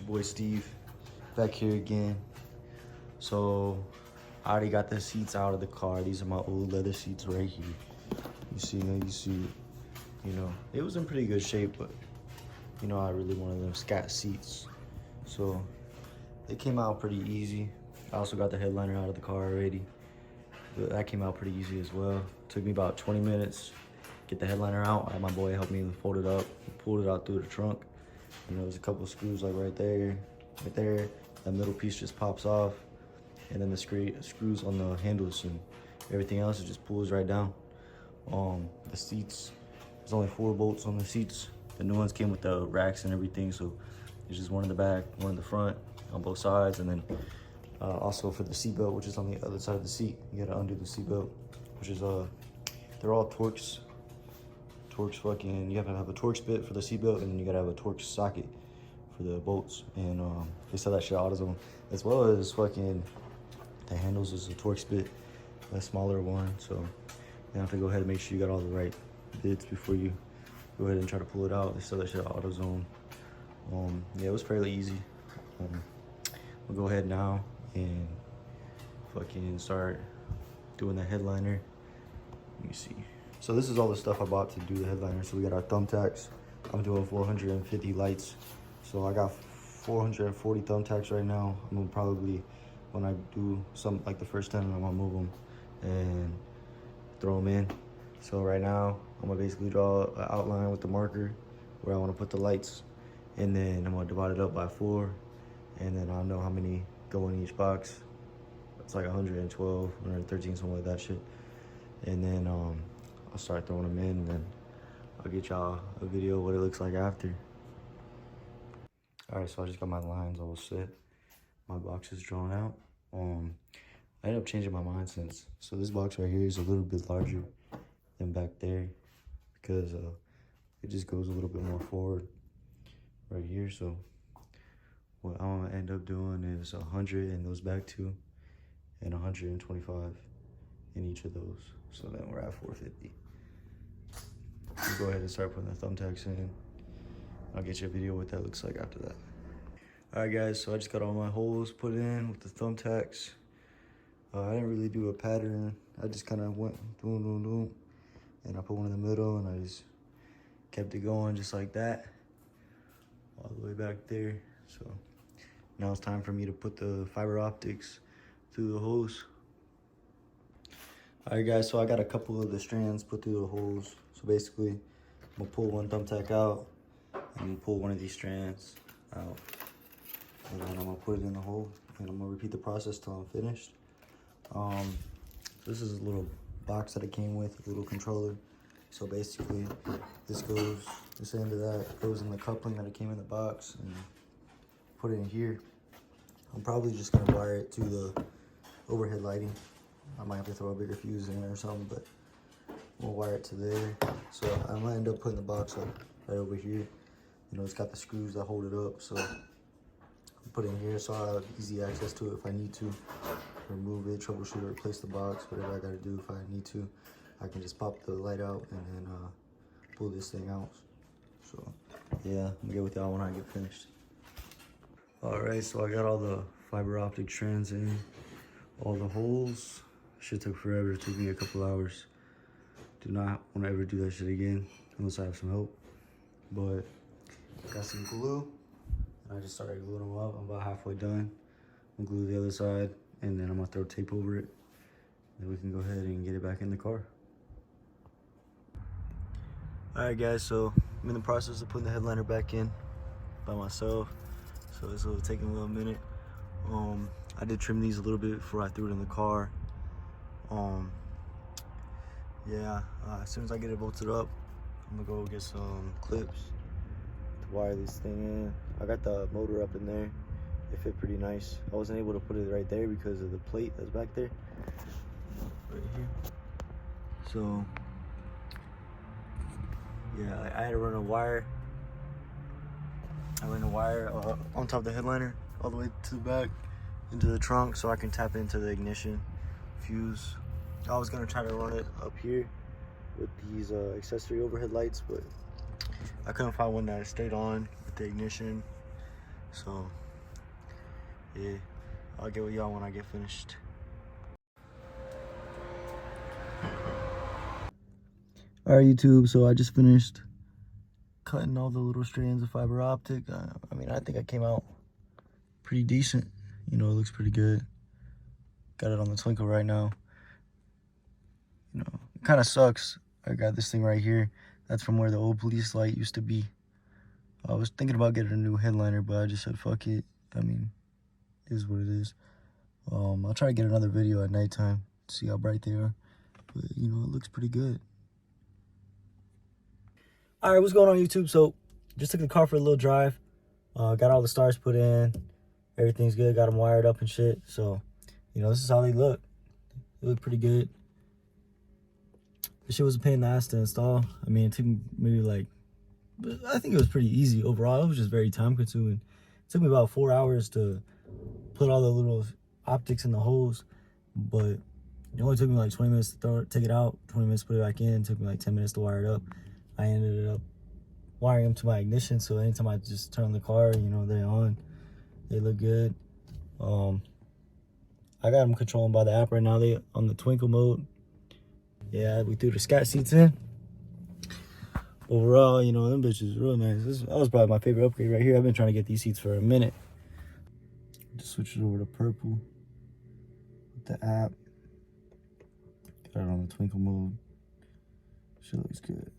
boy Steve back here again. So I already got the seats out of the car. These are my old leather seats right here. You see it. You know, it was in pretty good shape, but you know, I really wanted them Scat seats. So they came out pretty easy. I also got the headliner out of the car already, but that came out pretty easy as well. Took me about 20 minutes, get the headliner out. I had my boy help me fold it up, pulled it out through the trunk. You know, there's a couple of screws like right there. That middle piece just pops off, and then the screws on the handles and everything else, it just pulls right down. The seats, there's only 4 bolts on the seats. The new ones came with the racks and everything, so there's just one in the back, one in the front, on both sides, and then also for the seatbelt, which is on the other side of the seat, you gotta undo the seatbelt, which is they're all Torx fucking, you have to have a Torx bit for the seatbelt, and then you gotta have a Torx socket for the bolts, and they sell that shit at AutoZone, as well as fucking the handles is a Torx bit, a smaller one, so you have to go ahead and make sure you got all the right bits before you go ahead and try to pull it out. They sell that shit at AutoZone. Yeah, it was fairly easy. We'll go ahead now and fucking start doing the headliner. Let me see. So this is all the stuff I bought to do the headliner. So we got our thumbtacks. I'm doing 450 lights. So I got 440 thumbtacks right now. I'm gonna probably, when I do some, like the first 10, I'm gonna move them and throw them in. So right now, I'm gonna basically draw an outline with the marker where I wanna put the lights. And then I'm gonna divide it up by 4. And then I'll know how many go in each box. It's like 112, 113, something like that shit. And then I'll start throwing them in, and then I'll get y'all a video of what it looks like after. All right, so I just got my lines all set. My box is drawn out. I ended up changing my mind since. So this box right here is a little bit larger than back there because it just goes a little bit more forward right here. So what I'm gonna end up doing is 100 in those back 2 and 125 in each of those. So then we're at 450. We'll go ahead and start putting the thumbtacks in. I'll get you a video what that looks like after that. All right, guys, so I just got all my holes put in with the thumbtacks. I didn't really do a pattern. I just kind of went doom, and I put one in the middle, and I just kept it going just like that, all the way back there. So now it's time for me to put the fiber optics through the holes. All right, guys, so I got a couple of the strands put through the holes. So basically, I'm gonna pull one thumbtack out, and pull one of these strands out, and then I'm gonna put it in the hole, and I'm gonna repeat the process till I'm finished. This is a little box that it came with, a little controller. So basically, this end of that goes in the coupling that it came in the box, and put it in here. I'm probably just gonna wire it to the overhead lighting. I might have to throw a bigger fuse in there or something, but we'll wire it to there. So I'm gonna end up putting the box up right over here. You know, it's got the screws that hold it up, so I'll put it in here so I have easy access to it if I need to. Remove it, troubleshoot, or replace the box, whatever I gotta do if I need to. I can just pop the light out and then pull this thing out. So yeah, I'm gonna get with y'all when I get finished. All right, so I got all the fiber optic strands in, all the holes. Shit took forever, it took me a couple hours. Do not want to ever do that shit again unless I have some help. But got some glue, and I just started gluing them up. I'm about halfway done. I'm gonna glue the other side, and then I'm gonna throw tape over it. Then we can go ahead and get it back in the car. All right, guys, so I'm in the process of putting the headliner back in by myself. So this will take a little minute. I did trim these a little bit before I threw it in the car. Yeah, as soon as I get it bolted up, I'm gonna go get some clips to wire this thing in. I got the motor up in there. It fit pretty nice. I wasn't able to put it right there because of the plate that's back there, right here. So yeah, I had to run a wire. I ran a wire on top of the headliner all the way to the back into the trunk so I can tap into the ignition fuse. I was gonna try to run it up here with these accessory overhead lights, but I couldn't find one that stayed on with the ignition. So yeah, I'll get with y'all when I get finished. All right, YouTube, so I just finished cutting all the little strands of fiber optic. I mean, I think I came out pretty decent. You know, it looks pretty good. Got it on the twinkle right now. You know, it kind of sucks. I got this thing right here. That's from where the old police light used to be. I was thinking about getting a new headliner, but I just said, fuck it. I mean, it is what it is. I'll try to get another video at nighttime, see how bright they are. But, you know, it looks pretty good. All right, what's going on, YouTube? So, just took the car for a little drive. Got all the stars put in. Everything's good. Got them wired up and shit. So, you know, this is how they look. They look pretty good. This shit was a pain in the ass to install. I mean, it took me maybe like, I think it was pretty easy overall. It was just very time consuming. It took me about 4 hours to put all the little optics in the holes, but it only took me like 20 minutes to take it out, 20 minutes to put it back in. It took me like 10 minutes to wire it up. I ended up wiring them to my ignition, so anytime I just turn on the car, you know, they're on. They look good. I got them controlling by the app right now. They on the twinkle mode. Yeah, we threw the Scat seats in. Overall, you know, them bitches real nice. That was probably my favorite upgrade right here. I've been trying to get these seats for a minute. Just switch it over to purple with the app. Got it on the twinkle mode. Shit looks good.